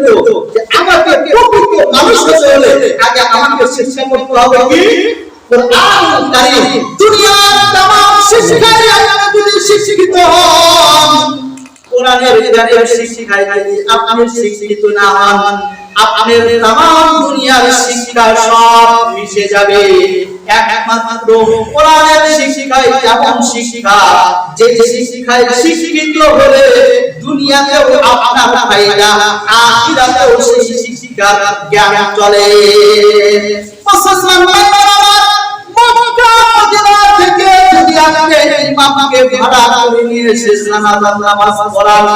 বলতো যে আমাকে প্রকৃত মানুষ হতে হলে আগে আমাকে শিক্ষা করতে হবে কি কোরআন কারীম। দুনিয়ার तमाम শিক্ষায় আপনি যদি শিক্ষিত হন, কোরআনের জ্ঞানের শিক্ষায় যদি আপনি শিক্ষিত না হন, আপনার तमाम দুনিয়ার শিক্ষা সব মিশে যাবে। একমাত্র কোরআনের শিক্ষায় এমন শিক্ষা যে শিক্ষায় শিক্ষিত হলে দুনিয়াতেও আপনার ফায়দা, আখিরাতেও সেই শিক্ষার জ্ঞান চলে। মুসলমান ভাইরা, মক্কা মদিনা থেকে যদি আপনি ইমামকে ভাড়া করে নিয়ে এসে জানাজার নামাজ পড়ান,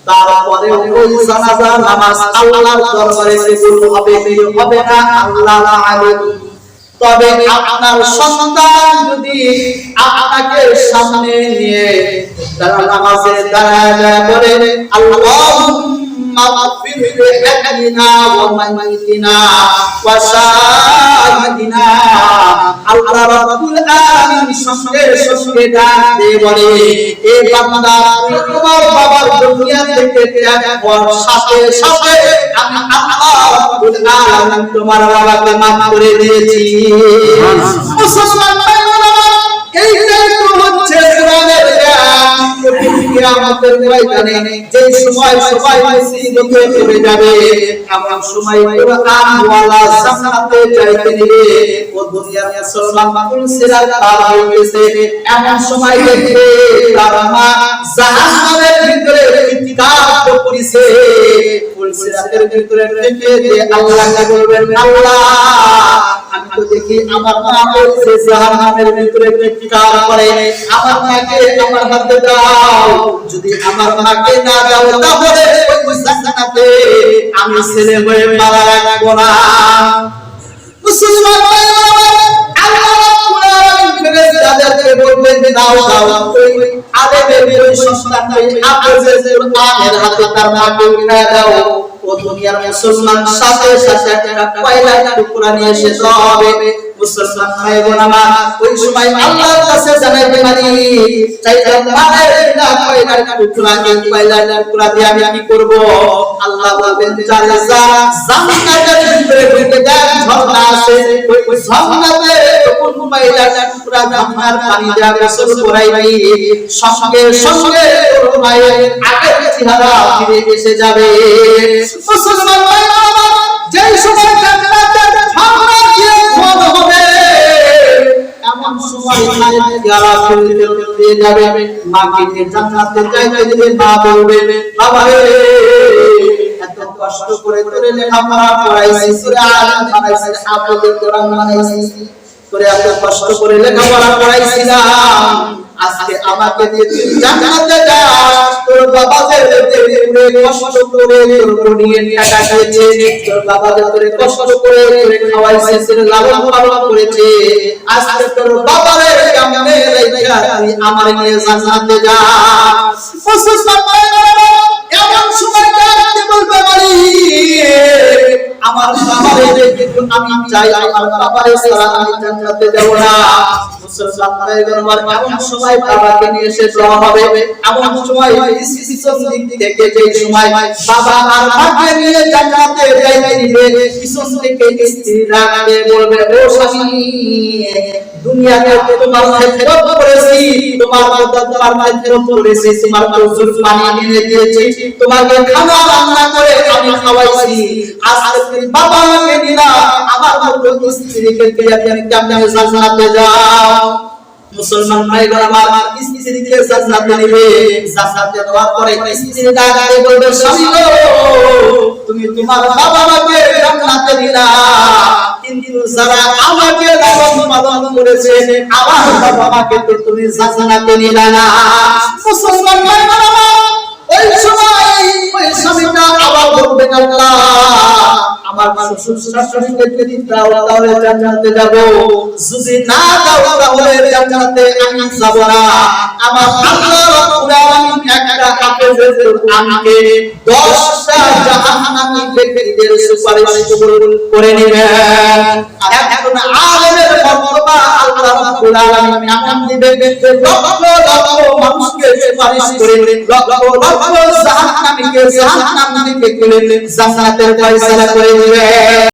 তারপরে ওই জানাজার নামাজ আল্লাহর দরবারে কবুল হবে কি হবে না আল্লাহ আলাম। তবে আপনার সন্তান যদি আপনাকে সামনে নিয়ে নামাজে দাঁড়ায় বলে আল্লাহুম্মা মাগফির লিহাইনা ওয়া মাইয়িতিনা ওয়া শাহিদিনা, আল্লাহ রাব্বুল আলামিন সঙ্গে সঙ্গে ডাকে বলে এ বান্দা তোমার বাবার দুনিয়া থেকে ত্যাগ করার সাথে সাথে আমি আল্লাহ রাব্বুল আলামিন তোমার বাবাকে মাফ করে দিয়েছি। মুসলমান ভাইরা, এইটাই তো হচ্ছে কোরআনের জ্ঞান। কিয়ামতের ময়দানে যে সময় সবাই মুসিবতে পড়ে যাবে, এমন সময় কোরআন ওয়ালা জান্নাতে যাইতে দিবে, ও দুনিয়ার মুসলমান ফুলসিরাত পার হয়ে গেছে, এমন সময় দেখবে তার মা জাহান্নামের ভিতরে ইতিকাফ করেছে। ফুলসিরাতের ভিতরে থেকে যে আল্লাহকে বলবেন আল্লাহ আমি তো দেখি আমার মা বলছে জাহান্নামের ভিতরে ইতিকাফ করে, আমার মাকে আমার হাতে দাও, যদি আমার মাকে না দাও তাহলে ওই জান্নাতে আমি ছেলে হয়ে মারা রাখবো না। মুসলমান ভাইরা, আল্লাহ রাব্বুল আলামিন ফেরেশতাদেরকে বলবেন দাও দাও ওই আদমের ওই সন্তানকে আদমের কোরআনের হাতে তার মাকে উঠায় দাও। ও দুনিয়ার মুসলমান সাথে সাথে একটা কয়লার টুকরা নিয়ে এসে হবে। মুসলমান ভাই বোন আমার, ওই সময় আল্লাহর কাছে জানাইতে পারি চাইতে পারে না কয়লার টুকরা, এই কয়লার টুকরা দিয়ে আমি কি করব? আল্লাহ বলবেন চলে যা জান্নাতের ভিতরে ঢুকে দেখ ঝর্ণা আছে, ওই ঝর্ণাতে কোন কয়লার টুকরা ঝর্ণার পানি দিয়ে গোসল করাইবি, সঙ্গে সঙ্গে তোর মায়ের আগের চেহারা ফিরে এসে যাবে। মুসলমান ভাইরা, যেই সময় জান্নাতের ঝর্ণা দিয়ে ধোয়া হবে, এমন সময় মায়ের চেহারা ফিরে যাবে, মাকে নিয়ে জান্নাতে যাইতে দিবে, মা বলবে বাবা রে এত কষ্ট করে তোরে লেখাপড়া পড়াইছি, সূরা আল বানাইছি, হাফেজে কোরআন বানাইছি, তোরে এত কষ্ট করে লেখাপড়া পড়াইছিলাম, আজকে আমাকে দিয়ে তুই জান্নাতে যাস, তোর বাবা যে তোরে কষ্ট করে তোর নিয়ে টাকা দিয়েছে, তোর বাবা যে তোরে কষ্ট করে তোরে খাওয়াইছে, তোরে লালন পালন করেছে, আজকে তোর বাবারে কেমনে রাইখা তুই আমার নিয়ে জান্নাতে যাস। মুসলমান ভাইরা, এমন সময় ডাকতে বলতে পারি আমার বাবারে দেখে আমি চাই আমার বাবারে ছাড়া আমি জান্নাতে যাব না। মুসলমান ভাইরা, এমন সময় বাবাকে নিয়ে এসে দেওয়া হবে, এমন সময় পিছন দিক থেকে যেই সময় বাবা আর মাকে নিয়ে জান্নাতে যাইতে দিবে, পিছন থেকে স্ত্রী রাগবে বলবে ও স্বামী দুনিয়াতে তোমার খেদমত করেছি, তোমার দরবারে খেদমত করেছি, তোমার প্রচুর পানি এনে দিয়েছি, তোমাকে খানা রান্না করে আমি খাওয়াইছি, আজকে তুমি বাবাকে নিলা, আমার মতো স্ত্রীকে দিয়ে আপনি কেমনে জান্নাতে যাও? মুসলমান ভাইরা আমার, স্ত্রীকে জান্নাতে নিবে, জান্নাতে দেওয়ার পরে স্ত্রী ডাকে বলবে স্বামী গো তুমি তোমার বাবাকে জান্নাতে নিলা, কিন্তু যারা আমাকে লালন পালন করেছে আমার বাবাকে তো তুমি জান্নাতে নিলা না। মুসলমান ভাইরা ওই সময় ওই স্বামীটা আবার বলবে আল্লাহ আমার শ্বশুর শাশুড়িকে যদি দাও তাহলে জান্নাতে যাব, যদি না দাও তাহলে জান্নাতে আমি যাব না। আমার আল্লাহ রাব্বুল আলামিন একটা হাফেজের কোরআনকে 10টা জাহান্নামী ব্যক্তিদের সুপারিশ করে নেবেন। আর এখন আলেমের বক্তব্য আল্লাহ রাব্বুল আলামিন এমন দিবেন যে লক্ষ লক্ষ মানুষকে সুপারিশ করে লক্ষ লক্ষ জাহান্নামীকে জাহান্নাম থেকে তুলে জান্নাতের ফয়সালা করে দিবেন।